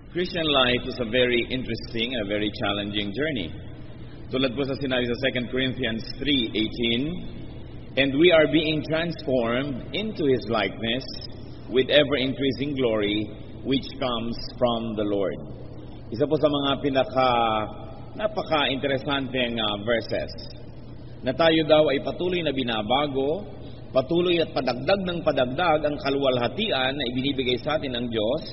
Christian life is a very interesting and a very challenging journey. Tulad po sa sinabi sa 2 Corinthians 3:18, and we are being transformed into His likeness with ever-increasing glory which comes from the Lord. Isa po sa mga napaka-interesanteng verses na tayo daw ay patuloy na binabago, patuloy at padagdag ng padagdag ang kaluwalhatian na ibinibigay sa atin ng Diyos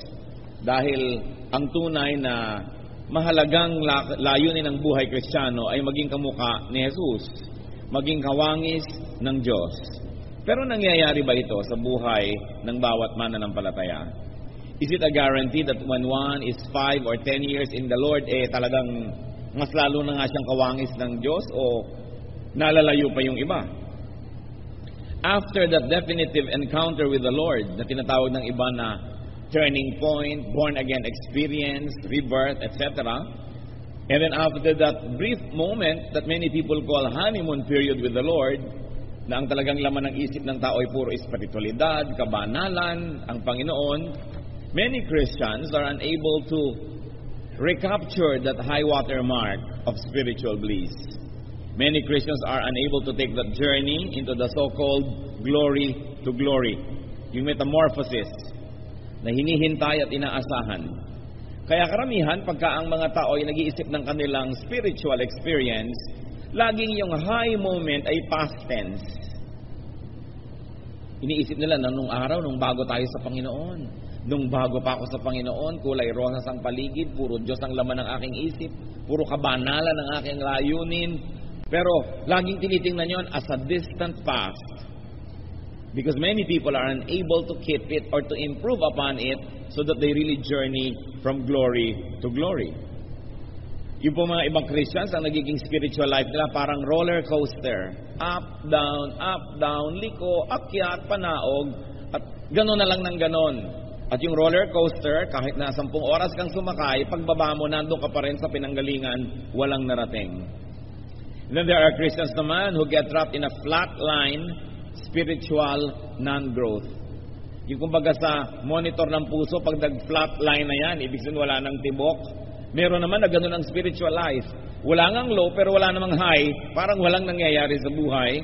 dahil ang tunay na mahalagang layunin ng buhay Kristiyano ay maging kamukha ni Jesus, maging kawangis ng Diyos. Pero nangyayari ba ito sa buhay ng bawat mananampalataya? Is it a guarantee that when one is 5 or 10 years in the Lord, talagang mas lalo na nga siyang kawangis ng Diyos o nalalayo pa yung iba? After that definitive encounter with the Lord na tinatawag ng iba na turning point, born-again experience, rebirth, etc. And then after that brief moment that many people call honeymoon period with the Lord, na ang talagang laman ng isip ng tao ay puro espiritualidad, kabanalan, ang Panginoon, many Christians are unable to recapture that high water mark of spiritual bliss. Many Christians are unable to take that journey into the so-called glory to glory, yung metamorphosis na hinihintay at inaasahan. Kaya karamihan, pagka ang mga tao ay nag-iisip ng kanilang spiritual experience, laging yung high moment ay past tense. Iniisip nila na nung araw, nung bago tayo sa Panginoon, nung bago pa ako sa Panginoon, kulay rosas ang paligid, puro Diyos ang laman ng aking isip, puro kabanalan ng aking layunin. Pero laging tinitingnan yon as a distant past. Because many people are unable to keep it or to improve upon it so that they really journey from glory to glory. Yung po mga ibang Christians, ang nagiging spiritual life nila parang roller coaster. Up, down, liko, akyat, panaog, at gano'n na lang ng gano'n. At yung roller coaster, kahit na 10 oras kang sumakay, pagbaba mo, nandun ka pa rin sa pinanggalingan, walang narating. And then there are Christians naman who get trapped in a flat line, spiritual non-growth. Yung kumbaga sa monitor ng puso, pag nag-flat line na yan, ibig sabihin wala nang tibok. Meron naman na ganun ang spiritual life. Wala ngang low, pero wala namang high. Parang walang nangyayari sa buhay.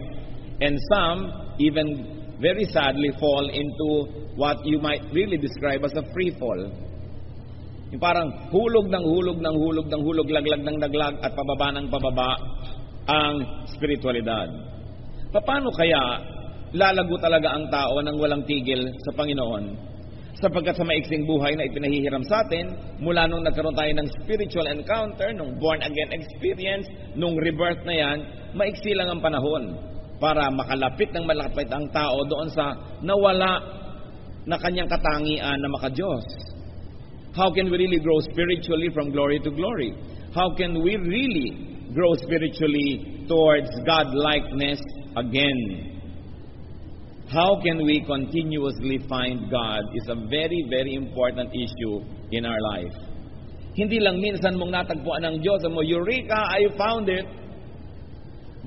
And some, even very sadly, fall into what you might really describe as a free fall. Yung parang hulog ng hulog ng hulog ng hulog, laglag ng laglag, at pababa ng pababa ang spiritualidad. Paano kaya lalago talaga ang tao nang walang tigil sa Panginoon? Sapagkat sa maiksing buhay na ipinahihiram sa atin, mula nung nagkaroon tayo ng spiritual encounter, nung born-again experience, nung rebirth na yan, maiksi lang ang panahon para makalapit ng malapit ang tao doon sa nawala na kanyang katangian na maka-Diyos. How can we really grow spiritually from glory to glory? How can we really grow spiritually towards God-likeness again? How can we continuously find God is a very, very important issue in our life. Hindi lang minsan mong natagpuan ng Diyos, mo, Eureka, I found it.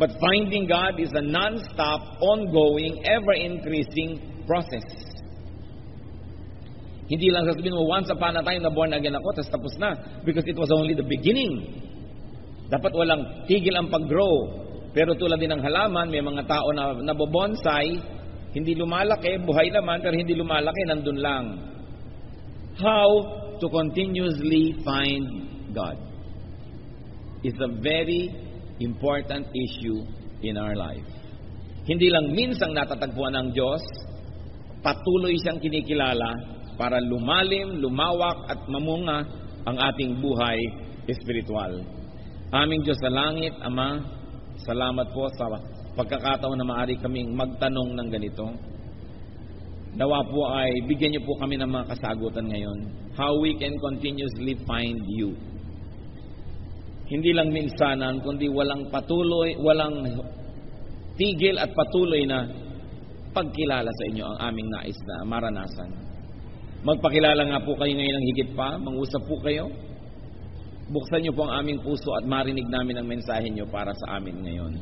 But finding God is a non-stop, ongoing, ever-increasing process. Hindi lang sasabihin mo, once upon a time na born again ako, tapos na. Because it was only the beginning. Dapat walang tigil ang pag-grow. Pero tulad din ng halaman, may mga tao na nabobonsai, hindi lumalaki, buhay naman, pero hindi lumalaki, nandun lang. How to continuously find God is a very important issue in our life. Hindi lang minsang natatagpuan ng Diyos, patuloy siyang kinikilala para lumalim, lumawak at mamunga ang ating buhay espiritual. Aming Diyos sa langit, Ama, salamat po sa pagkakataon na maaari kaming magtanong ng ganito. Nawa po ay bigyan niyo po kami ng mga kasagutan ngayon. How we can continuously find you. Hindi lang minsanan, kundi walang patuloy, walang tigil at patuloy na pagkilala sa inyo ang aming nais na maranasan. Magpakilala nga po kayo ngayon ng higit pa, mangusap po kayo. Buksan niyo po ang aming puso at marinig namin ang mensahe niyo para sa amin ngayon.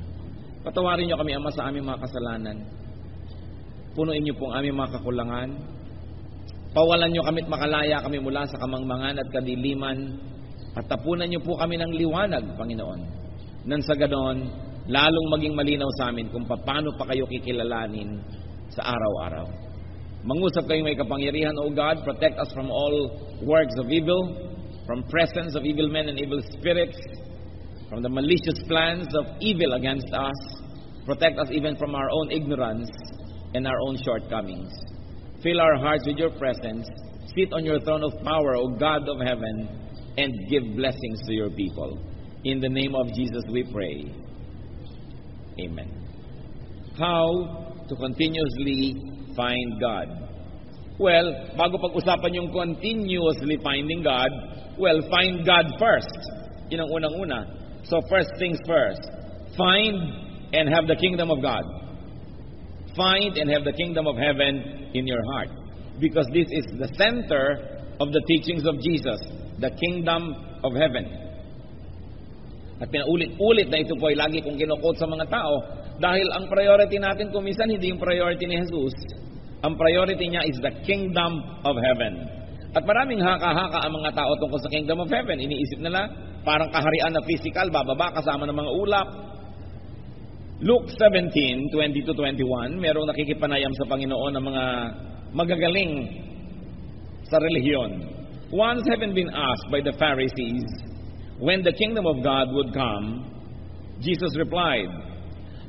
Patawarin niyo kami, Ama, sa aming mga kasalanan. Punuin niyo po ang aming mga kakulangan. Pawalan niyo kami't makalaya kami mula sa kamangmangan at kadiliman, at tapunan niyo po kami ng liwanag, Panginoon. Nang sa ganon, lalong maging malinaw sa amin kung paano pa kayo kikilalanin sa araw-araw. Mangusap kayong may kapangyarihan, O God, protect us from all works of evil, from presence of evil men and evil spirits, from the malicious plans of evil against us. Protect us even from our own ignorance and our own shortcomings. Fill our hearts with your presence. Sit on your throne of power, O God of heaven, and give blessings to your people. In the name of Jesus we pray. Amen. How to continuously find God? Well, bago pag-usapan yung continuously finding God, well, find God first. Yun ang unang-una. So first things first. Find and have the kingdom of God. Find and have the kingdom of heaven in your heart. Because this is the center of the teachings of Jesus, the kingdom of heaven. At pinaulit-ulit na ito po ay lagi kong kinukot sa mga tao dahil ang priority natin kung minsan hindi yung priority ni Jesus. Ang priority niya is the kingdom of heaven. At maraming haka-haka ang mga tao tungkol sa kingdom of heaven. Iniisip nila parang kaharian na physical, bababa kasama ng mga ulap. Luke 17:20-21, merong nakikipanayam sa Panginoon ng mga magagaling sa relihiyon. Once having been asked by the Pharisees when the kingdom of God would come, Jesus replied,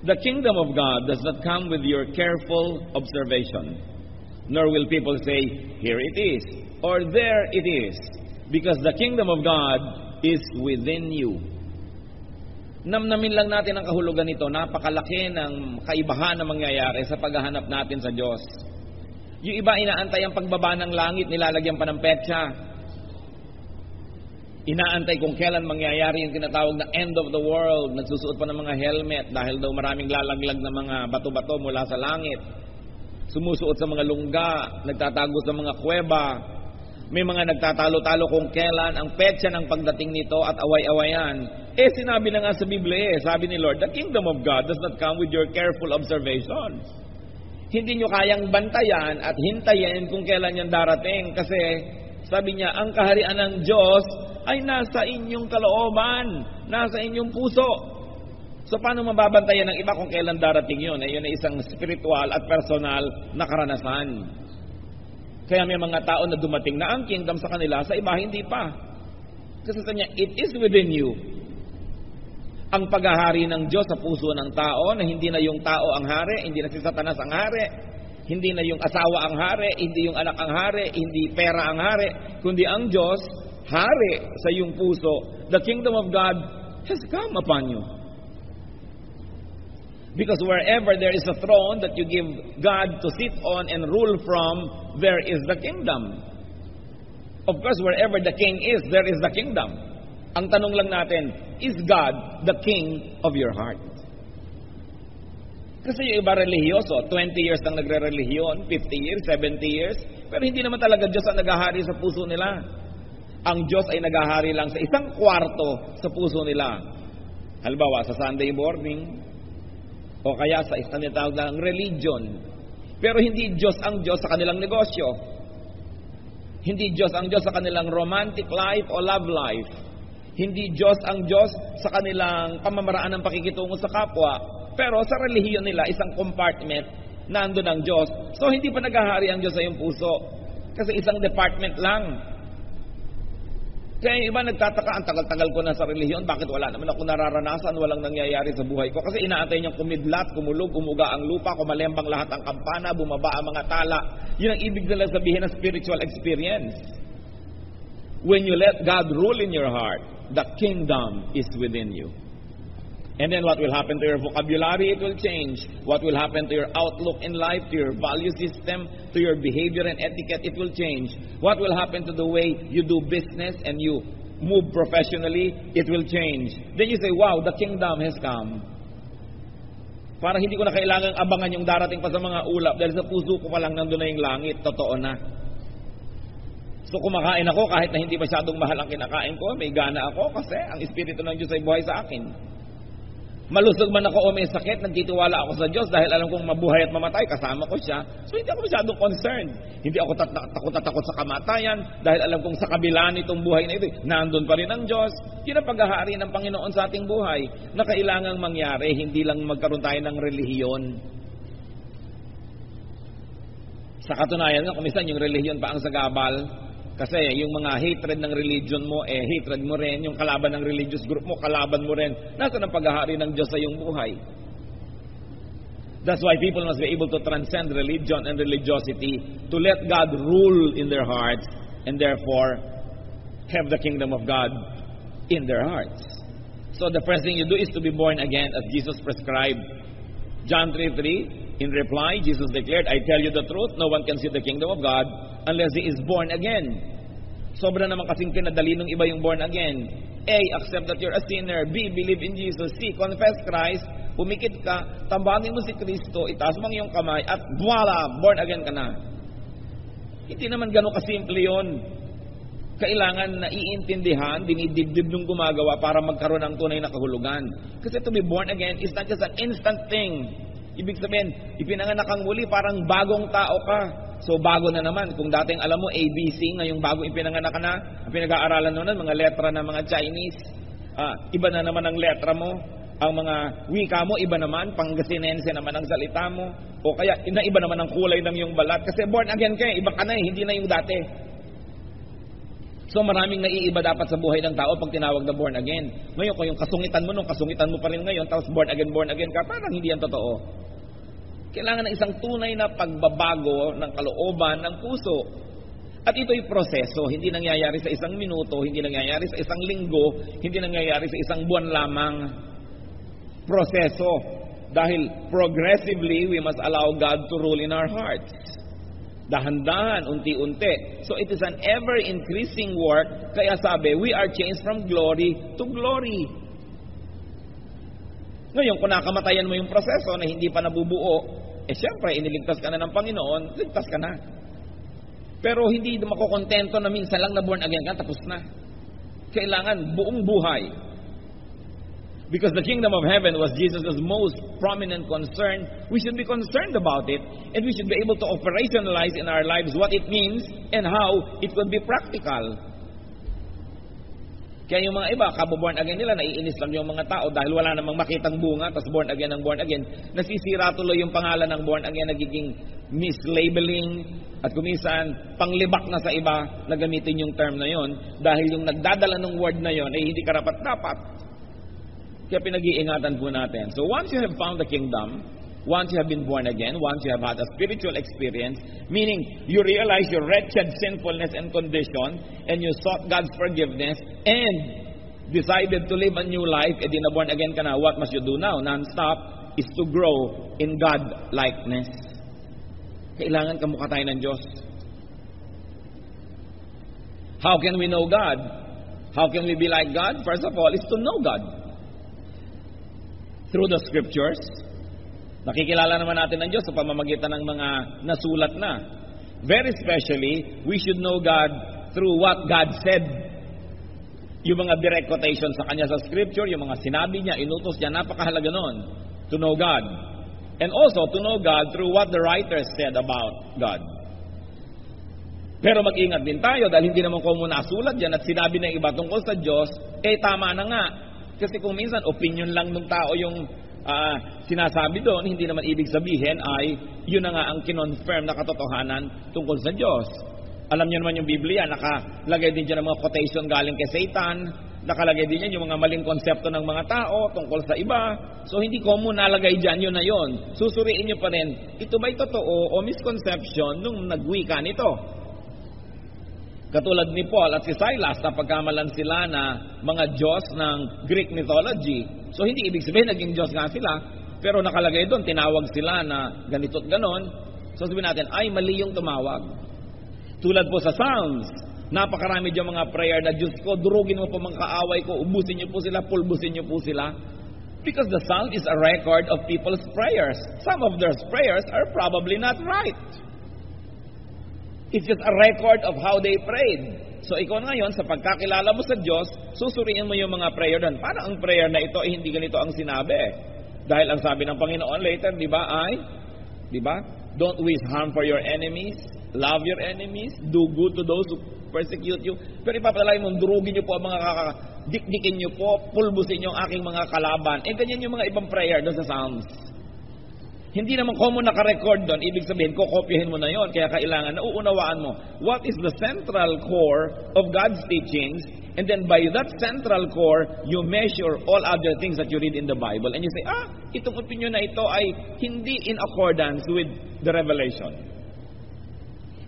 "The kingdom of God does not come with your careful observation, nor will people say, 'Here it is,' or 'There it is,' because the kingdom of God is within you." Namnamin lang natin ang kahulugan nito. Napakalaki ng kaibahan na mangyayari sa paghahanap natin sa Diyos. Yung iba inaantay ang pagbaba ng langit, nilalagyan pa ng petsa. Inaantay kung kailan mangyayari yung tinatawag na end of the world. Nagsusuot pa ng mga helmet dahil daw maraming lalaglag na mga bato-bato mula sa langit. Sumusuot sa mga lungga, nagtatago sa mga kuweba. May mga nagtatalo-talo kung kailan ang petsa ng pagdating nito at away-awayan. Sinabi na nga sa Biblia, sabi ni Lord, the kingdom of God does not come with your careful observation. Hindi nyo kayang bantayan at hintayin kung kailan yan darating. Kasi, sabi niya, ang kaharian ng Diyos ay nasa inyong kalooban, nasa inyong puso. So, paano mababantayan ng iba kung kailan darating yun? Yun ay isang spiritual at personal na karanasan. Kaya may mga tao na dumating na ang kingdom sa kanila, sa iba hindi pa. Kasi sa niya, it is within you. Ang paghahari ng Diyos sa puso ng tao, na hindi na yung tao ang hari, hindi na si Satanas ang hari, hindi na yung asawa ang hari, hindi yung anak ang hari, hindi pera ang hari, kundi ang Diyos, hari sa iyong puso. The kingdom of God has come upon you. Because wherever there is a throne that you give God to sit on and rule from, there is the kingdom. Of course, wherever the king is, there is the kingdom. Ang tanong lang natin, is God the king of your heart? Kasi yung iba relihiyoso, 20 years nang nagre-relihiyon, 50 years, 70 years, pero hindi naman talaga Diyos ang naghahari sa puso nila. Ang Diyos ay naghahari lang sa isang kwarto sa puso nila. Halimbawa, sa Sunday morning, o kaya sa isang tinatawag ng religion. Pero hindi Diyos ang Diyos sa kanilang negosyo. Hindi Diyos ang Diyos sa kanilang romantic life o love life. Hindi Diyos ang Diyos sa kanilang pamamaraan ng pakikitungo sa kapwa. Pero sa relihiyon nila, isang compartment, nandun ang Diyos. So hindi pa naghahari ang Diyos sa iyong puso. Kasi isang department lang. Kaya yung iba nagtataka, ang tagal-tagal ko na sa relihiyon, bakit wala naman ako nararanasan, walang nangyayari sa buhay ko? Kasi inaantay niyang kumidlat, kumulog, umuga ang lupa, kumalembang lahat ang kampana, bumaba ang mga tala. Yun ang ibig nila sabihin ng spiritual experience. When you let God rule in your heart, the kingdom is within you. And then what will happen to your vocabulary? It will change. What will happen to your outlook in life, to your value system, to your behavior and etiquette? It will change. What will happen to the way you do business and you move professionally? It will change. Then you say, wow, the kingdom has come. Parang hindi ko na kailangang abangan yung darating pa sa mga ulap dahil sa puso ko pa lang nandun na yung langit. Totoo na. So kumakain ako kahit na hindi masyadong mahal ang kinakain ko, may gana ako kasi ang Espiritu ng Diyos ay buhay sa akin. Malusog man ako o may sakit, nagtitiwala ako sa Diyos dahil alam kong mabuhay at mamatay, kasama ko siya. So hindi ako masyadong concerned. Hindi ako takot sa kamatayan dahil alam kong sa kabila nitong buhay na ito, nandun pa rin ang Diyos. Yun ang paghahari ng Panginoon sa ating buhay na kailangang mangyari, hindi lang magkaroon tayo ng relihiyon. Sa katunayan nga, kumisan yung relihiyon pa ang sagabal. Kasi yung mga hatred ng religion mo, hatred mo rin. Yung kalaban ng religious group mo, kalaban mo rin. Nasa ng paghahari ng Diyos sa iyong buhay. That's why people must be able to transcend religion and religiosity, to let God rule in their hearts, and therefore have the kingdom of God in their hearts. So the first thing you do is to be born again as Jesus prescribed. John 3:3, in reply, Jesus declared, I tell you the truth, no one can see the kingdom of God unless he is born again. Sobra naman kasing pinadali ng iba yung born again. A, accept that you're a sinner. B, believe in Jesus. C, confess Christ. Pumikit ka, tambangin mo si Kristo, itaas mo ang iyong kamay, at voila, born again ka na. Hindi naman gano'ng kasimple yun. Kailangan na iintindihan, dinidibdib nung gumagawa para magkaroon ng tunay na kahulugan. Kasi to be born again is not just an instant thing. Ibig sabihin, ipinanganak kang muli, parang bagong tao ka. So bago na naman. Kung dating alam mo ABC, ngayong bago ipinanganak ka na, ang pinag-aaralan nun, mga letra ng mga Chinese, iba na naman ang letra mo. Ang mga wika mo, iba naman, Pangasinense naman ang salita mo. O kaya, iba naman ang kulay ng iyong balat. Kasi born again ka, iba ka na hindi na yung dati. So maraming naiiba dapat sa buhay ng tao pag tinawag na born again. Ngayon, kung yung kasungitan mo pa rin ngayon, tapos born again ka, parang hindi yan totoo. Kailangan ng isang tunay na pagbabago ng kalooban ng puso. At ito'y proseso, hindi nangyayari sa isang minuto, hindi nangyayari sa isang linggo, hindi nangyayari sa isang buwan lamang. Proseso. Dahil progressively, we must allow God to rule in our hearts. Dahan-dahan, unti-unti. So it is an ever-increasing work. Kaya sabi, we are changed from glory to glory. Ngayon, kung nakamatayan mo yung proseso na hindi pa nabubuo, siyempre, iniligtas ka na ng Panginoon, ligtas ka na. Pero hindi makukontento na minsan lang na born again ka, tapos na. Kailangan buong buhay. Because the kingdom of heaven was Jesus' most prominent concern, we should be concerned about it, and we should be able to operationalize in our lives what it means and how it could be practical. Kaya yung mga iba, kabo-born again nila, naiinis lang yung mga tao dahil wala namang makitang bunga, tapos born again, nasisira tuloy yung pangalan ng born again, nagiging mislabeling, at kumisan, panglibak na sa iba na gamitin yung term na yon dahil yung nagdadala ng word na yon ay hindi karapat-dapat. Kaya pinag-iingatan po natin. So once you have found the kingdom, once you have been born again, once you have had a spiritual experience, meaning you realize your wretched sinfulness and condition, and you sought God's forgiveness, and decided to live a new life, and na born again ka na, what must you do now? Non-stop is to grow in God-likeness. Kailangan kamukha tayo ng Diyos. How can we know God? How can we be like God? First of all, is to know God. Through the scriptures. Nakikilala naman natin ang Diyos sa pamamagitan ng mga nasulat na. Very especially, we should know God through what God said. Yung mga direct quotation sa Kanya sa Scripture, yung mga sinabi niya, inutos niya, napakahalaga nun. To know God. And also, to know God through what the writers said about God. Pero mag-ingat din tayo dahil hindi naman ko muna nasulat yan at sinabi ng iba tungkol sa Diyos, tama na nga. Kasi kung minsan, opinion lang ng tao yung sinasabi doon, hindi naman ibig sabihin ay yun na nga ang kinonfirm na katotohanan tungkol sa Diyos. Alam niyo naman yung Biblia, nakalagay din dyan ng mga quotation galing kay Satan, nakalagay din dyan yung mga maling konsepto ng mga tao tungkol sa iba. So hindi common nalagay dyan, yun na yun. Susuriin niyo pa rin, ito ba'y totoo o misconception nung nagwika nito? Katulad ni Paul at si Silas, napagkamalan sila na mga Diyos ng Greek mythology. So hindi ibig sabihin naging Diyos nga sila, pero nakalagay doon, tinawag sila na ganito't ganon. So sabihin natin, ay mali yung tumawag. Tulad po sa Psalms, napakarami dyan mga prayer na, Diyos ko, durugin mo po mga kaaway ko, ubusin niyo po sila, pulbusin niyo po sila. Because the Psalm is a record of people's prayers. Some of their prayers are probably not right. It's just a record of how they prayed. So ikaw ngayon, sa pagkakilala mo sa Diyos, susuriin mo yung mga prayer doon. Paano ang prayer na ito, hindi ganito ang sinabi? Dahil ang sabi ng Panginoon later, di ba? Don't wish harm for your enemies, love your enemies, do good to those who persecute you. Pero ipapalagay mo, durugin niyo po ang mga dikdikin niyo po, pulbusin niyo ang aking mga kalaban. Ganyan yung mga ibang prayer doon sa Psalms. Hindi naman common naka-record doon. Ibig sabihin, kokopyahin mo na yon. Kaya kailangan nauunawaan mo what is the central core of God's teachings, and then by that central core, you measure all other things that you read in the Bible. And you say, itong opinion na ito ay hindi in accordance with the revelation.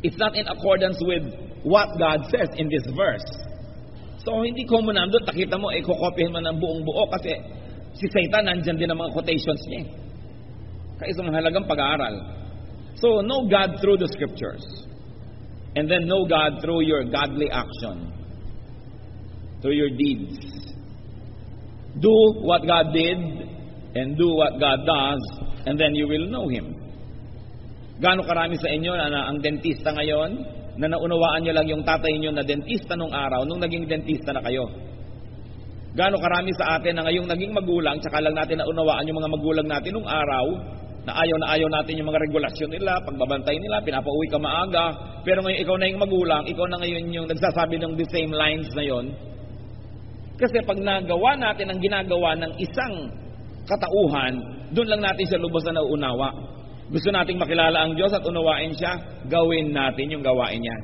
It's not in accordance with what God says in this verse. So, hindi common nandun. Takita mo, kokopyahin mo ng buong buo kasi si Satan nandyan din ang mga quotations niya. Kaya isang halagang pag-aaral. So, know God through the scriptures. And then know God through your godly action. Through your deeds. Do what God did and do what God does, and then you will know Him. Gaano karami sa inyo na ang dentista ngayon, na naunawaan nyo lang yung tatay nyo na dentista nung araw, nung naging dentista na kayo? Gaano karami sa atin na ngayong naging magulang, tsaka lang natin naunawaan yung mga magulang natin nung araw, na ayaw natin yung mga regulasyon nila, pagbabantay nila, pinapauwi ka maaga, pero ngayon ikaw na yung magulang, ikaw na ngayon yung nagsasabi ng the same lines na yon. Kasi pag nagawa natin ang ginagawa ng isang katauhan, doon lang natin siya lubos na nauunawa. Gusto nating makilala ang Diyos at unawain siya, gawin natin yung gawain niya.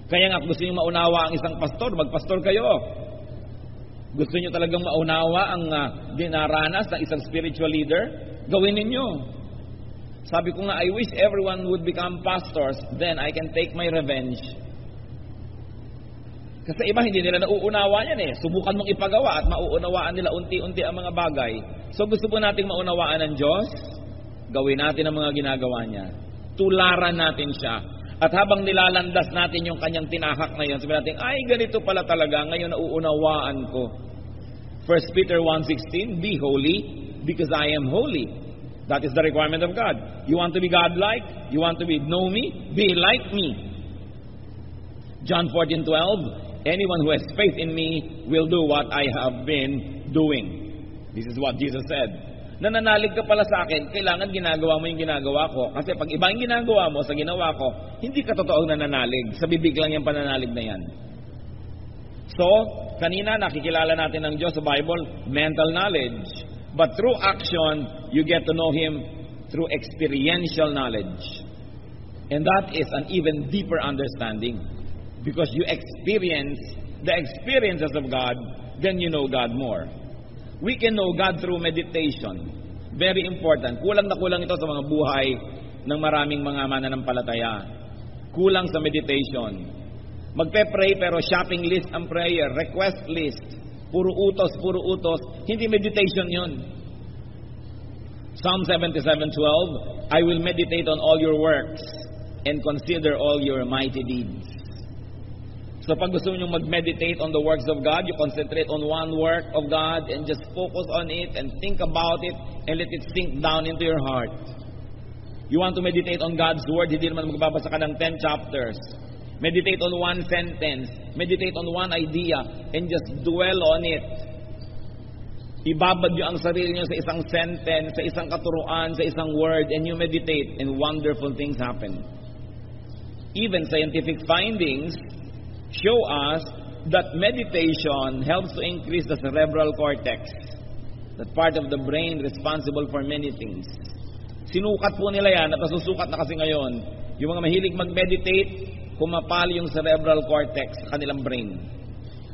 Kaya nga, gusto niyo maunawa ang isang pastor, magpastor kayo. Gusto niyo talagang maunawa ang dinaranas ng isang spiritual leader, gawin ninyo. Sabi ko nga, I wish everyone would become pastors, then I can take my revenge. Kasi iba hindi nila nauunawa yan eh. Subukan mong ipagawa at mauunawaan nila unti-unti ang mga bagay. So gusto po nating maunawaan ng Diyos, gawin natin ang mga ginagawa niya. Tularan natin siya. At habang nilalandas natin yung kanyang tinahak na yun, sabihin natin, ay ganito pala talaga, ngayon nauunawaan ko. 1 Peter 1:16, be holy because I am holy. That is the requirement of God. You want to be God-like? You want to know me? Be like me. John 14:12, anyone who has faith in me will do what I have been doing. This is what Jesus said. Nananalig ka pala sa akin, kailangan ginagawa mo yung ginagawa ko. Kasi pag iba yung ginagawa mo sa ginawa ko, hindi ka totoong nananalig. Sa bibig lang yung pananalig na yan. So, kanina nakikilala natin ng Diyos sa Bible, mental knowledge. But through action, you get to know Him through experiential knowledge. And that is an even deeper understanding. Because you experience the experiences of God, then you know God more. We can know God through meditation. Very important. Kulang na kulang ito sa mga buhay ng maraming mga mananampalataya. Kulang sa meditation. Magpe-pray pero shopping list ang prayer, request list. Puro utos. Hindi meditation yun. Psalm 77:12, I will meditate on all your works and consider all your mighty deeds. So pag gusto nyo mag-meditate on the works of God, you concentrate on one work of God and just focus on it and think about it and let it sink down into your heart. You want to meditate on God's Word, hindi naman magbabasa ka ng 10 chapters. Meditate on one sentence, meditate on one idea, and just dwell on it. Ibabad nyo ang sarili nyo sa isang sentence, sa isang katuruan, sa isang word, and you meditate, and wonderful things happen. Even scientific findings show us that meditation helps to increase the cerebral cortex, that part of the brain responsible for many things. Sinukat po nila yan at nasusukat na kasi ngayon. Yung mga mahilig mag-meditate, kumapali yung cerebral cortex sa kanilang brain.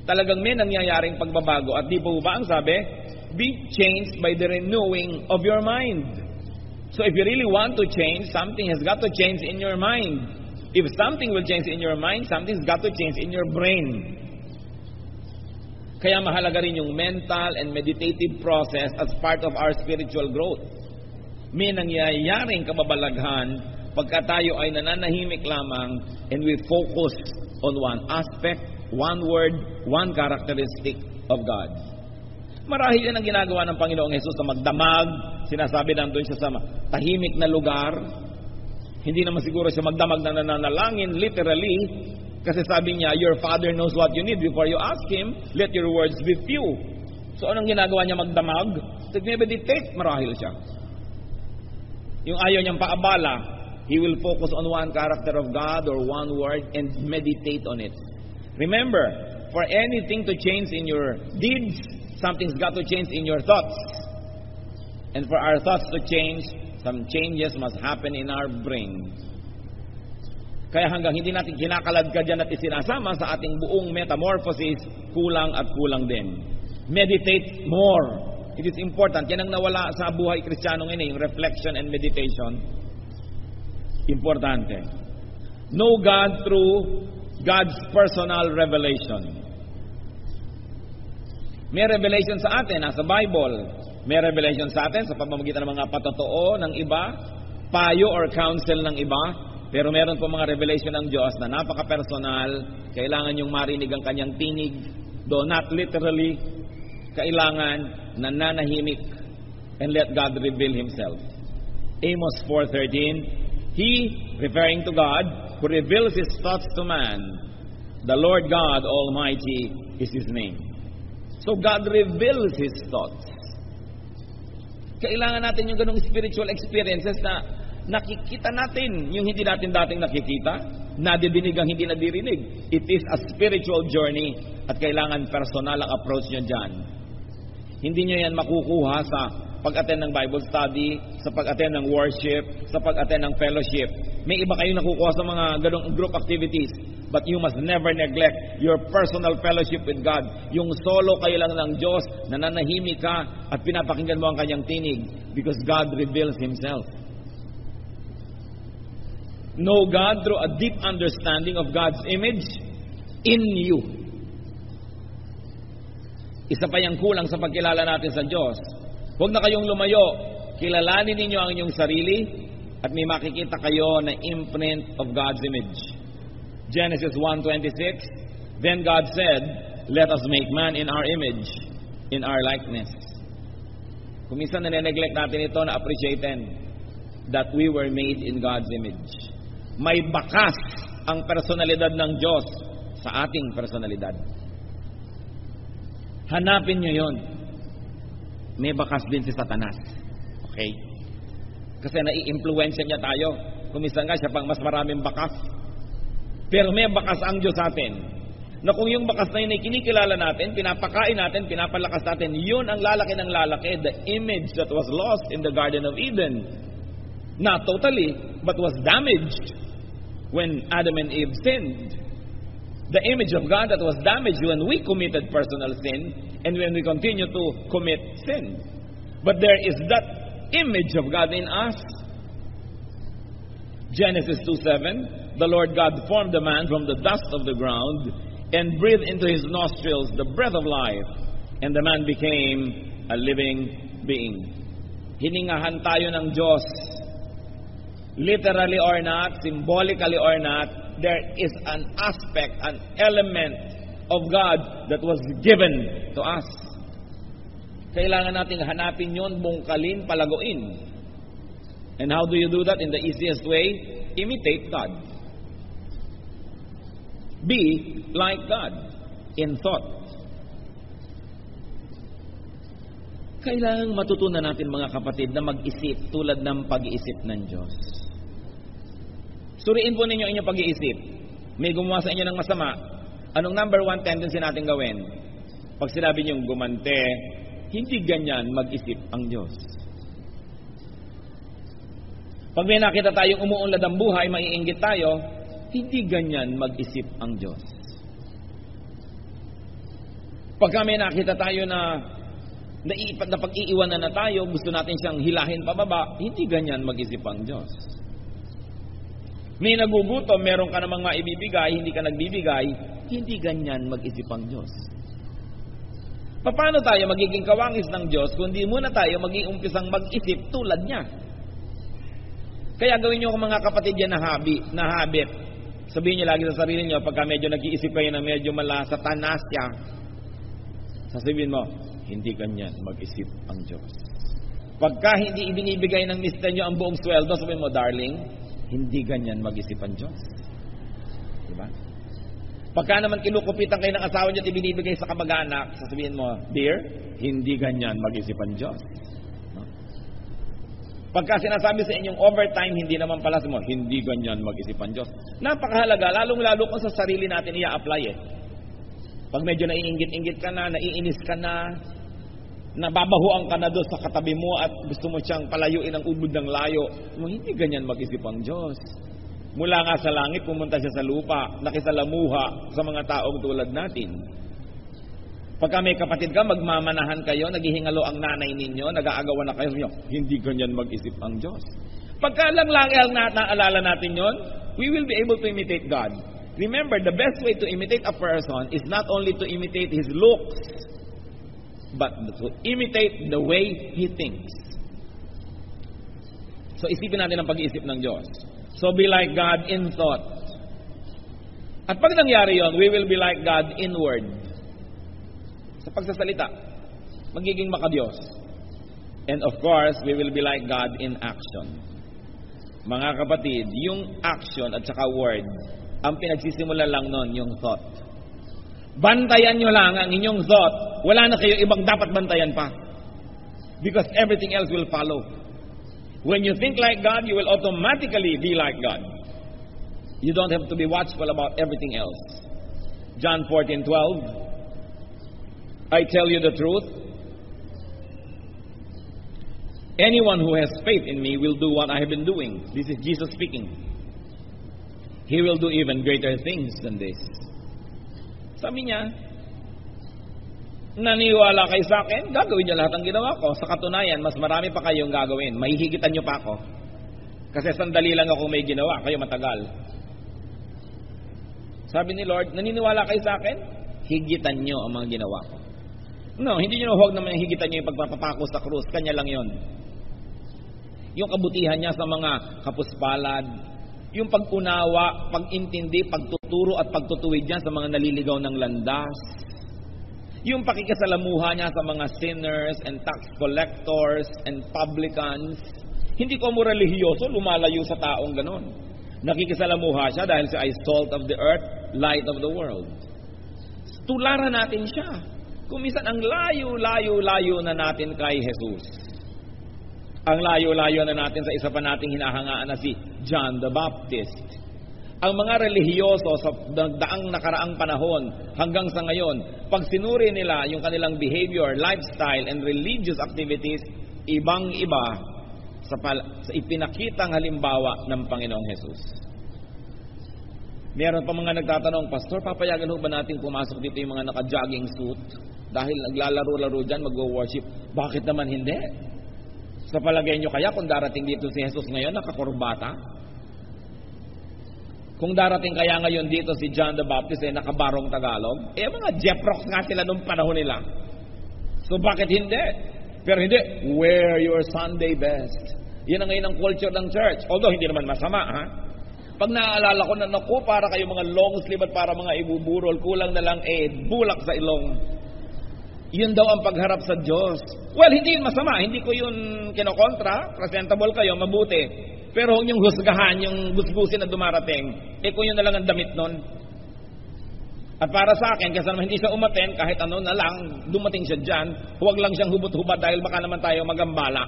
Talagang may nangyayaring pagbabago. At di po ba ang sabi? Be changed by the renewing of your mind. So if you really want to change, something has got to change in your mind. If something will change in your mind, something's got to change in your brain. Kaya mahalaga rin yung mental and meditative process as part of our spiritual growth. May nangyayaring kababalaghan pagka tayo ay nananahimik lamang and we focus on one aspect, one word, one characteristic of God. Marahil yan ang ginagawa ng Panginoong Jesus na magdamag, sinasabi nandun siya sa tahimik na lugar. Hindi naman siguro siya magdamag na nananalangin, literally, kasi sabi niya, your Father knows what you need before you ask Him, let your words be few. So anong ginagawa niya magdamag? Nag-meditate, marahil siya. Yung ayaw niyang paabala, he will focus on one character of God or one word and meditate on it. Remember, for anything to change in your deeds, something's got to change in your thoughts. And for our thoughts to change, some changes must happen in our brain. Kaya hanggang hindi natin kinakaladkad yan at isinasama sa ating buong metamorphosis, kulang at kulang din. Meditate more. It is important. Yan ang nawala sa buhay Kristiyano ngayon, yung reflection and meditation. Importante. Know God through God's personal revelation. May revelation sa atin, nasa Bible. May revelation sa atin sa pamamagitan ng mga patotoo ng iba, payo or counsel ng iba. Pero meron po mga revelation ng Diyos na napaka-personal. Kailangan yung marinig ang kanyang tinig. Though not literally, kailangan nananahimik and let God reveal Himself. Amos 4:13, He, referring to God, who reveals His thoughts to man, the Lord God Almighty is His name. So God reveals His thoughts. Kailangan natin yung ganong spiritual experiences na nakikita natin yung hindi natin dating nakikita, nadidinig ang hindi nadirinig. It is a spiritual journey at kailangan personal ang approach nyo dyan. Hindi nyo yan makukuha sa pag-attend ng Bible study, sa pag-attend ng worship, sa pag-attend ng fellowship. May iba kayong nakukuha sa mga ganong group activities. But you must never neglect your personal fellowship with God. Yung solo kayo lang ng Diyos, nananahimik ka at pinapakinggan mo ang kanyang tinig because God reveals Himself. Know God through a deep understanding of God's image in you. Isa pa yung kulang sa pagkilala natin sa Diyos. Huwag na kayong lumayo. Kilalanin ninyo ang inyong sarili at may makikita kayo na imprint of God's image. Genesis 1:26, Then God said, Let us make man in our image, in our likeness. Kung minsan nane-neglect natin ito, na-appreciaten that we were made in God's image. May bakas ang personalidad ng Diyos sa ating personalidad. Hanapin nyo yon. May bakas din si Satanas. Okay? Kasi nai-influensya niya tayo. Kung minsan nga siya pang mas maraming bakas. Pero may bakas ang Diyos sa atin. Na kung yung bakas na yun ay kinikilala natin, pinapakain natin, pinapalakas natin, yun ang lalaki ng lalaki, the image that was lost in the Garden of Eden. Not totally, but was damaged when Adam and Eve sinned. The image of God that was damaged when we committed personal sin and when we continue to commit sin. But there is that image of God in us. Genesis 2:7, the Lord God formed the man from the dust of the ground and breathed into his nostrils the breath of life, and the man became a living being. Hiningahan tayo ng Diyos. Literally or not, symbolically or not, there is an aspect, an element of God that was given to us. Kailangan nating hanapin yon, bungkalin, palaguin. And how do you do that? In the easiest way, imitate God. Be like God in thought. Kailangan matutunan natin mga kapatid na mag-isip tulad ng pag-iisip ng Diyos. Suriin po ninyo inyong pag-iisip. May gumawa sa inyo ng masama. Anong number one tendency natin gawin? Pag sinabi niyong gumante, hindi ganyan mag-isip ang Diyos. Pag may nakita tayong umuunlad ang buhay, maiinggit tayo, hindi ganyan mag-isip ang Diyos. Pagka may nakita tayo na pag-iiwanan na tayo, gusto natin siyang hilahin pababa, hindi ganyan mag-isip ang Diyos. May nagugutom, meron ka namang maibibigay, hindi ka nagbibigay, hindi ganyan mag-isip ang Diyos. Paano tayo magiging kawangis ng Diyos kung di muna tayo mag-iumpisang mag-isip tulad niya? Kaya gawin niyo kung mga kapatid yan na habit. Sabihin niyo lagi sa sarili niyo, pagka medyo nag-iisip kayo na medyo Satanas siya, sasabihin mo, hindi ganyan mag-isip ang Diyos. Pagka hindi ibinibigay ng mister niyo ang buong sweldo, sabihin mo, darling, Hindi ganyan mag-isip ang Diyos. Diba? Pagka naman kinukupitan kayo ng asawa niyo at ibinibigay sa kamag-anak, sasabihin mo, dear, hindi ganyan mag-isip ang Diyos. No? Pagka sinasabi sa inyong overtime, hindi naman pala mo, hindi ganyan mag-isip ang Diyos. Napakahalaga, lalong-lalo kung sa sarili natin i-apply Pag medyo naiinggit-inggit ka na, naiinis ka na, nababahuan ka na doon sa katabi mo at gusto mo siyang palayuin ang ubod ng layo, hindi ganyan mag-isip ang Diyos. Mula nga sa langit, pumunta siya sa lupa, nakisalamuha sa mga taong tulad natin. Pagka may kapatid ka, magmamanahan kayo, naghihingalo ang nanay ninyo, nag-aagawan na kayo, hindi ganyan mag-isip ang Diyos. Pagka lang naalala natin yon, we will be able to imitate God. Remember, the best way to imitate a person is not only to imitate his looks, but to imitate the way he thinks. So isipin natin ang pag-iisip ng Diyos. So be like God in thought. At pag nangyari yon, we will be like God in word. Sa pagsasalita, magiging makadiyos. And of course, we will be like God in action. Mga kapatid, yung action at saka word, ang pinagsisimula lang nun, yung thought. Bantayan nyo lang ang inyong thought. Wala na kayo ibang dapat bantayan pa. Because everything else will follow. When you think like God, you will automatically be like God. You don't have to be watchful about everything else. John 14:12. I tell you the truth. Anyone who has faith in me will do what I have been doing. This is Jesus speaking. He will do even greater things than this. Sabi niya, naniwala kayo sa akin, gagawin niyo lahat ng ginawa ko. Sa katunayan, mas marami pa kayong gagawin. Mahihigitan niyo pa ako. Kasi sandali lang ako may ginawa, kayo matagal. Sabi ni Lord, naniniwala kayo sa akin? Higitan niyo ang mga ginawa ko. No, hindi niyo huwag naman higitan niyo yung pagpapapako sa krus. Kanya lang yon. Yung kabutihan niya sa mga kapuspalad, yung pag-unawa, pag-intindi, pagtuturo at pagtutuwid niya sa mga naliligaw ng landas. Yung pakikisalamuha niya sa mga sinners and tax collectors and publicans. Hindi ko mo relihiyoso, lumalayo sa taong ganon. Nakikisalamuha siya dahil siya ay salt of the earth, light of the world. Tularan natin siya. Kung minsan ang layo-layo na natin kay Jesus. Ang layo-layo na natin sa isa pa nating hinahangaan na si John the Baptist. Ang mga relihiyoso sa daang nakaraang panahon hanggang sa ngayon, pag sinuri nila yung kanilang behavior, lifestyle, and religious activities, ibang-iba sa ipinakitang halimbawa ng Panginoong Jesus. Meron pa mga nagtatanong, Pastor, papayagan ho ba natin pumasok dito yung mga naka-jogging suit? Dahil naglalaro-laro dyan, mag-worship. Bakit naman hindi? Sa palagay nyo kaya kung darating dito si Jesus ngayon, nakakurbata? Kung darating kaya ngayon dito si John the Baptist nakabarong Tagalog, mga Jeprox nga sila nung panahon nila. So bakit hindi? Pero hindi, wear your Sunday best. Yan ang ngayon ang culture ng church. Although hindi naman masama, ha? Pag naaalala ko na, naku, para kayo mga long sleeve at para mga ibuburol, kulang na lang bulak sa ilong. Yun daw ang pagharap sa Diyos. Well, hindi yun masama. Hindi ko yun kinokontra. Presentable kayo, mabuti. Pero huwag niyong husgahan, yung gusgusin na dumarating. Kung yun na lang ang damit nun. At para sa akin, kasi naman hindi siya umaten, kahit ano na lang, dumating siya dyan, huwag lang siyang hubot-hubad dahil baka naman tayo magambala.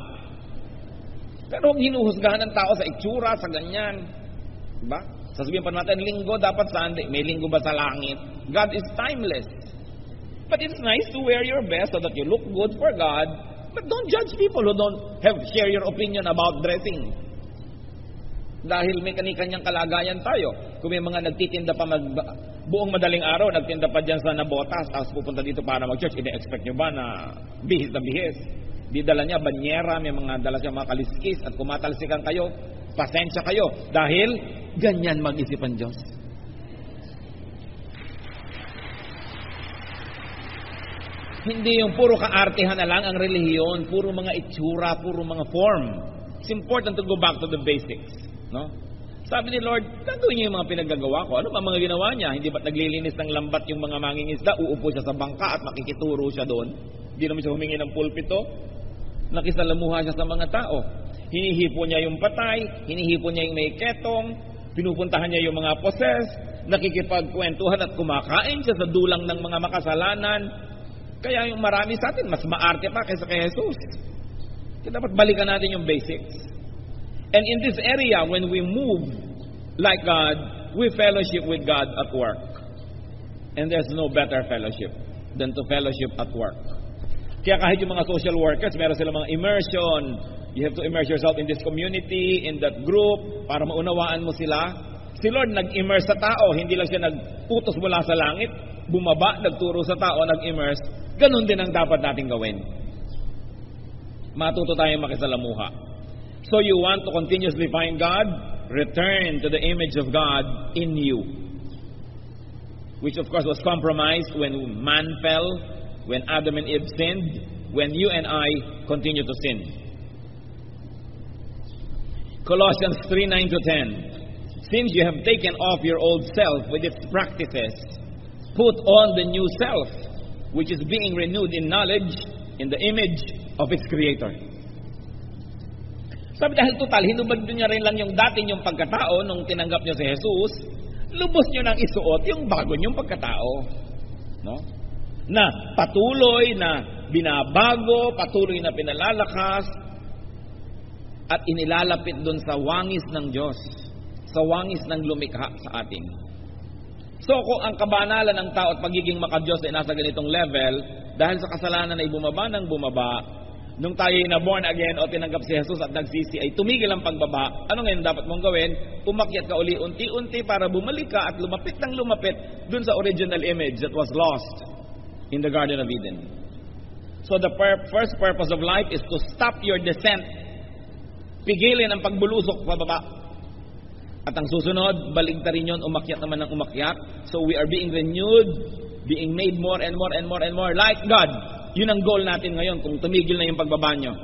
Pero huwag hinuhusgahan ng tao sa itsura, sa ganyan. Diba? Sasabihin pa natin, linggo dapat Sunday. May linggo ba sa langit? God is timeless. But it's nice to wear your best so that you look good for God. But don't judge people who don't share your opinion about dressing. Dahil may kani-kanyang kalagayan tayo. Kung may mga nagtitinda pa buong madaling araw, nagtinda pa dyan sa Nabotas, tapos pupunta dito para mag-church, ine-expect nyo ba na bihis na bihis? Di dala niya banyera, may mga dala siya mga kaliskis, at kumatalsikan kayo, pasensya kayo. Dahil ganyan mag-isip ang Diyos. Hindi yung puro kaartehan na lang ang relihiyon, puro mga itsura, puro mga form. It's important to go back to the basics, no? Sabi ni Lord, gagawin niyo yung mga pinaggagawa ko. Ano ba mga ginawa niya? Hindi ba't naglilinis ng lambat yung mga mangingisda? Uupo siya sa bangka at makikituro siya doon. Hindi naman siya humingi ng pulpito. Nakisalamuha siya sa mga tao. Hinihipo niya yung patay, hinihipo niya yung may ketong, pinupuntahan niya yung mga possessed, nakikipagkwentuhan at kumakain siya sa dulang ng mga makasalanan. Kaya yung marami sa atin, mas maarte pa kaysa kay Jesus. Kaya dapat balikan natin yung basics. And in this area, when we move like God, we fellowship with God at work. And there's no better fellowship than to fellowship at work. Kaya kahit yung mga social workers, meron silang mga immersion. You have to immerse yourself in this community, in that group, para maunawaan mo sila. Si Lord nag-immerse sa tao, hindi lang siya nag-utos mula sa langit, bumaba, nagturo sa tao, nag-immerse. Ganun din ang dapat nating gawin. Matuto tayong makisalamuha. So you want to continuously find God? Return to the image of God in you. Which of course was compromised when man fell, when Adam and Eve sinned, when you and I continue to sin. Colossians 3:9-10. Since you have taken off your old self with its practices, put on the new self, which is being renewed in knowledge in the image of its Creator. Sabi dahil total, hinubad niya rin lang yung dati niyong pagkatao nung tinanggap niyo si Jesus, lubos niyo nang isuot yung bago niyong pagkatao. No? Na patuloy na binabago, patuloy na pinalalakas, at inilalapit doon sa wangis ng Diyos, sa wangis ng lumikha sa atin. So kung ang kabanalan ng tao at pagiging makadiyos ay nasa ganitong level, dahil sa kasalanan ay bumaba ng bumaba, nung tayo ay na-born again o tinanggap si Jesus at nagsisi, ay tumigil ang pagbaba. Ano ngayon dapat mong gawin? Umakyat ka uli unti-unti para bumalik ka at lumapit ng lumapit dun sa original image that was lost in the Garden of Eden. So the first purpose of life is to stop your descent. Pigilin ang pagbulusok pababa. At ang susunod, baligtarin yun, umakyat naman ng umakyat. So we are being renewed, being made more and more and more and more like God. Yun ang goal natin ngayon kung tumigil na yung pagbaba nyo.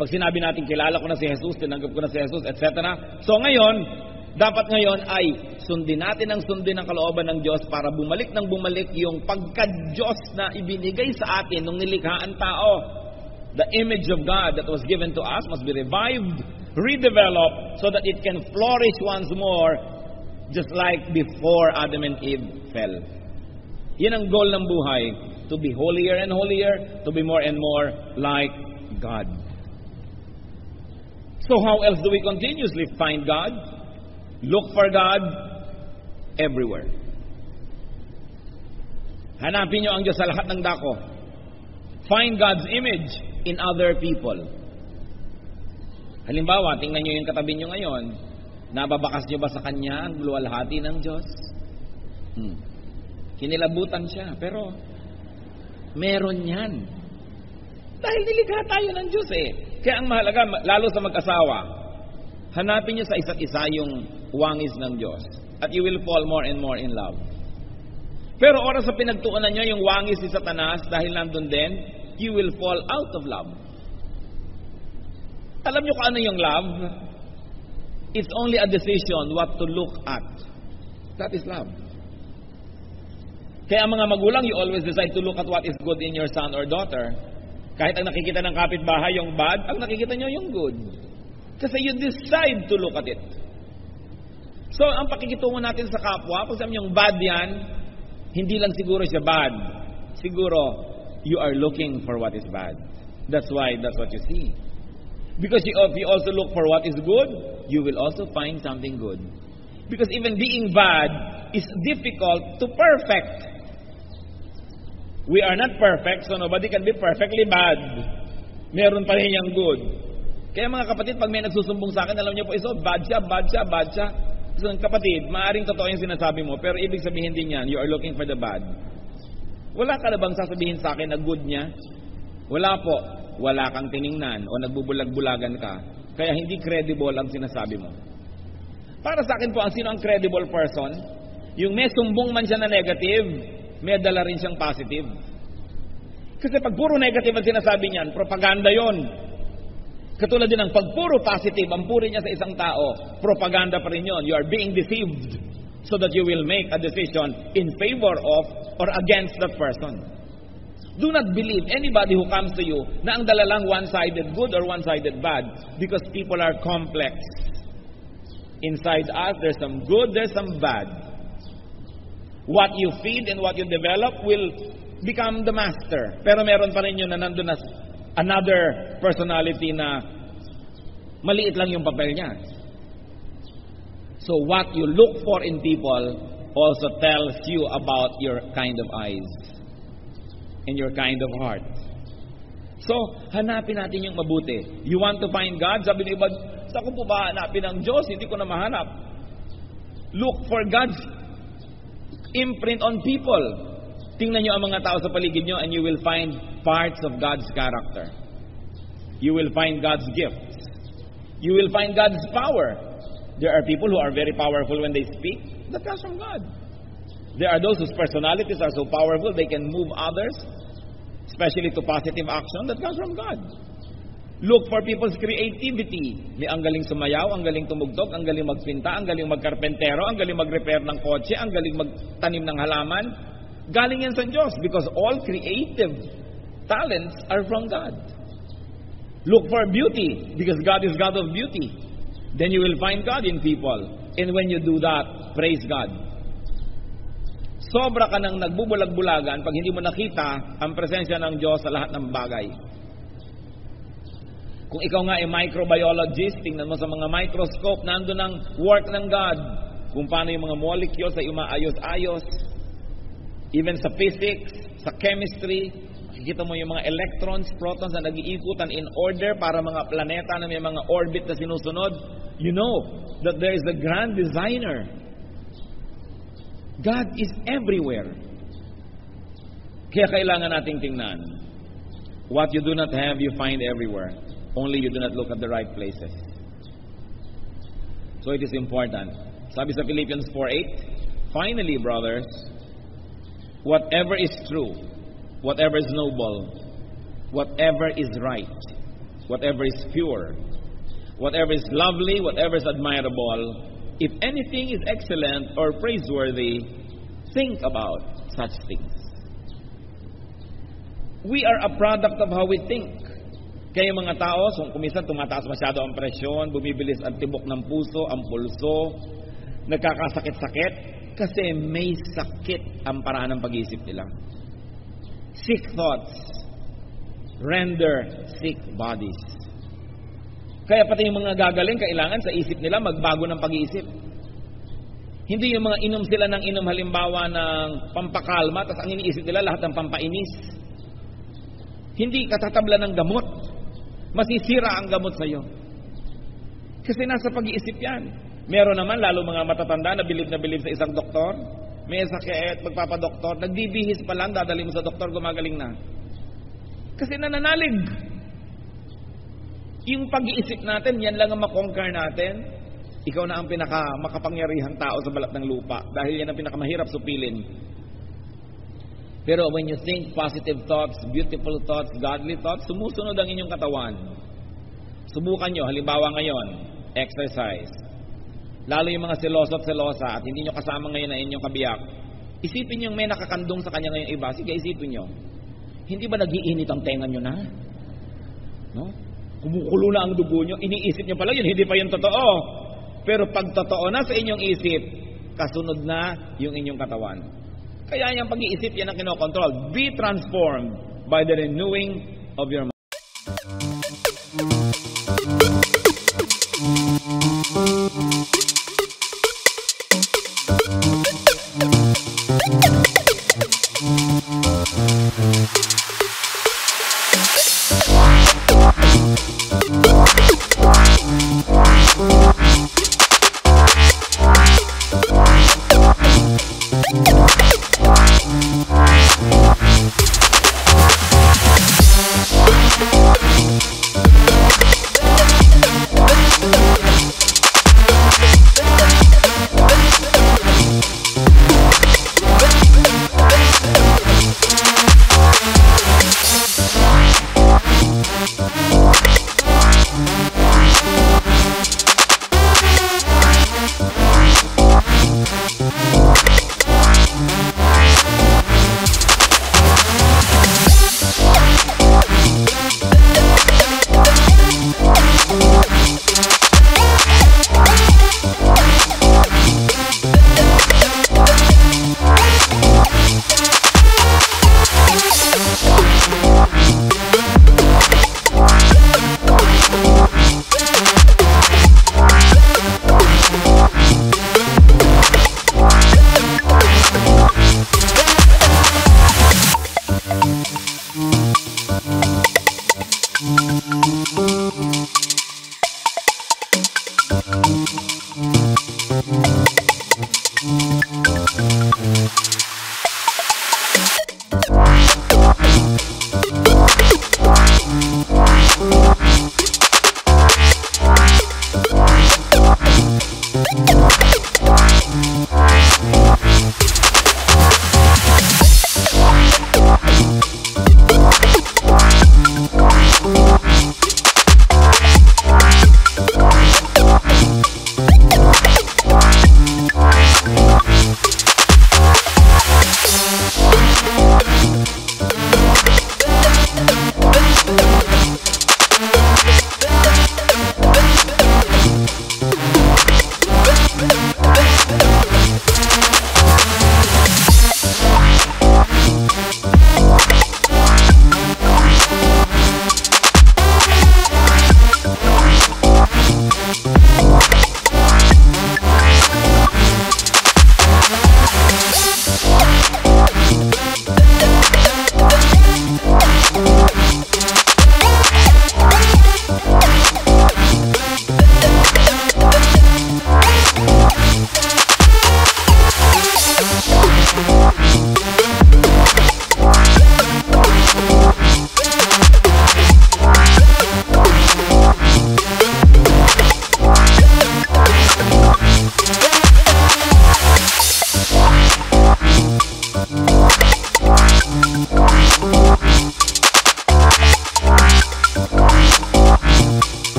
Pag sinabi natin, kilala ko na si Jesus, tinanggap ko na si Jesus, etc. So ngayon, dapat ngayon ay sundin natin ang sundin ng kalooban ng Diyos para bumalik ng bumalik yung pagka-Diyos na ibinigay sa atin nung nilikha ang tao. The image of God that was given to us must be revived, redeveloped, so that it can flourish once more, just like before Adam and Eve fell. Yan ang goal ng buhay, to be holier and holier, to be more and more like God. So how else do we continuously find God? Look for God everywhere. Hanapin nyo ang Diyos sa lahat ng dako. Find God's image in other people. Halimbawa, tingnan nyo yung katabi nyo ngayon. Nababakas nyo ba sa Kanya ang luwalhati ng Diyos? Kinilabutan siya, pero meron yan. Dahil nilikha tayo ng Diyos eh. Kaya ang mahalaga, lalo sa mag-asawa, hanapin nyo sa isa't isa yung wangis ng Diyos. At you will fall more and more in love. Pero oras sa pinagtuunan nyo yung wangis ni Satanas, dahil nandun din, you will fall out of love. Alam nyo kung ano yung love? It's only a decision what to look at. That is love. Kaya ang mga magulang, you always decide to look at what is good in your son or daughter. Kahit ang nakikita ng kapitbahay yung bad, ang nakikita nyo yung good. Kasi you decide to look at it. So, ang pakikitungo natin sa kapwa, kung sabi yung bad yan, hindi lang siguro siya bad. Siguro, you are looking for what is bad. That's why, that's what you see. Because if you also look for what is good, you will also find something good. Because even being bad is difficult to perfect. We are not perfect, so nobody can be perfectly bad. Meron pa rin yung good. Kaya mga kapatid, pag may nagsusumbong sa akin, alam niyo po, bad siya, bad siya, bad siya. So kapatid, maaaring totoo yung sinasabi mo, pero ibig sabihin din yan, you are looking for the bad. Wala ka na bang sasabihin sa akin na good niya? Wala po. Wala kang tiningnan o nagbubulag-bulagan ka. Kaya hindi credible ang sinasabi mo. Para sa akin po, ang sino ang credible person? Yung may sumbong man siya na negative, may dala rin siyang positive. Kasi pag puro negative ang sinasabi niyan, propaganda yon. Katulad din ng pag puro positive ang puri niya sa isang tao, propaganda pa rin yon. You are being deceived so that you will make a decision in favor of or against that person. Do not believe anybody who comes to you na ang dala lang one-sided good or one-sided bad, because people are complex. Inside us, there's some good, there's some bad. What you feed and what you develop will become the master. Pero meron pa rin yun na nandun na another personality na maliit lang yung papel niya. So what you look for in people also tells you about your kind of eyes and your kind of heart. So, hanapin natin yung mabuti. You want to find God? Sabi ng iba, saan ko po ba hanapin ang Diyos? Hindi ko na mahanap. Look for God's imprint on people. Tingnan nyo ang mga tao sa paligid nyo and you will find parts of God's character. You will find God's gifts. You will find God's power. There are people who are very powerful when they speak. That comes from God. There are those whose personalities are so powerful they can move others, especially to positive action. That comes from God. Look for people's creativity. May ang galing sumayaw, ang galing tumugtog, ang galing magpinta, ang galing magkarpentero, ang galing mag-repair ng kotse, ang galing magtanim ng halaman. Galing yan sa Diyos because all creative talents are from God. Look for beauty because God is God of beauty. Then you will find God in people. And when you do that, praise God. Sobra ka nang nagbubulag-bulagan pag hindi mo nakita ang presensya ng Diyos sa lahat ng bagay. Kung ikaw nga ay microbiologist, tingnan mo sa mga microscope, nandun ang work ng God. Kung paano yung mga molecules ay umaayos-ayos. Even sa physics, sa chemistry, makikita mo yung mga electrons, protons na nag-iikutan in order para mga planeta na may mga orbit na sinusunod. You know that there is a grand designer. God is everywhere. Kaya kailangan nating tingnan. What you do not have, you find everywhere. Only you do not look at the right places. So it is important. Sabi sa Philippians 4:8, finally, brothers, whatever is true, whatever is noble, whatever is right, whatever is pure, whatever is lovely, whatever is admirable, if anything is excellent or praiseworthy, think about such things. We are a product of how we think. Kaya mga tao, kung minsan tumataas masyado ang presyon, bumibilis ang tibok ng puso, ang pulso, nagkakasakit-sakit, kasi may sakit ang paraan ng pag-iisip nila. Sick thoughts render sick bodies. Kaya pati yung mga gagaling, kailangan sa isip nila magbago ng pag-iisip. Hindi yung mga inom sila ng inom halimbawa ng pampakalma, tapos ang iniisip nila lahat ng pampainis. Hindi katatabla ng gamot. Masisira ang gamot sa iyo. Kasi nasa pag-iisip yan. Meron naman, lalo mga matatanda na bilib sa isang doktor. May sakit, magpapadoktor. Nagbibihis pa lang, dadali mo sa doktor, gumagaling na. Kasi nananalig. Yung pag-iisip natin, yan lang ang makonquer natin. Ikaw na ang makapangyarihang tao sa balat ng lupa. Dahil yan ang pinakamahirap supilin. Pero when you think positive thoughts, beautiful thoughts, godly thoughts, sumusunod ang inyong katawan. Subukan nyo, halimbawa ngayon, exercise. Lalo yung mga seloso at selosa at hindi nyo kasama ngayon ang inyong kabiyak. Isipin nyo may nakakandong sa kanya ngayon iba. Sige, isipin nyo. Hindi ba nag-iinit ang tenga nyo na? No? Kumukulo na ang dugo nyo. Iniisip nyo pala yun, hindi pa yun totoo. Pero pag totoo na sa inyong isip, kasunod na yung inyong katawan. Kaya yung pag-iisip, yan ang kinokontrol. Be transformed by the renewing of your mind.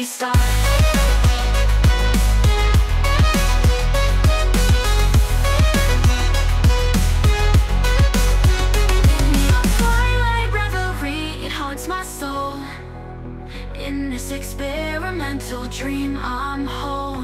restart. Twilight reverie, it haunts my soul. In this experimental dream I'm whole.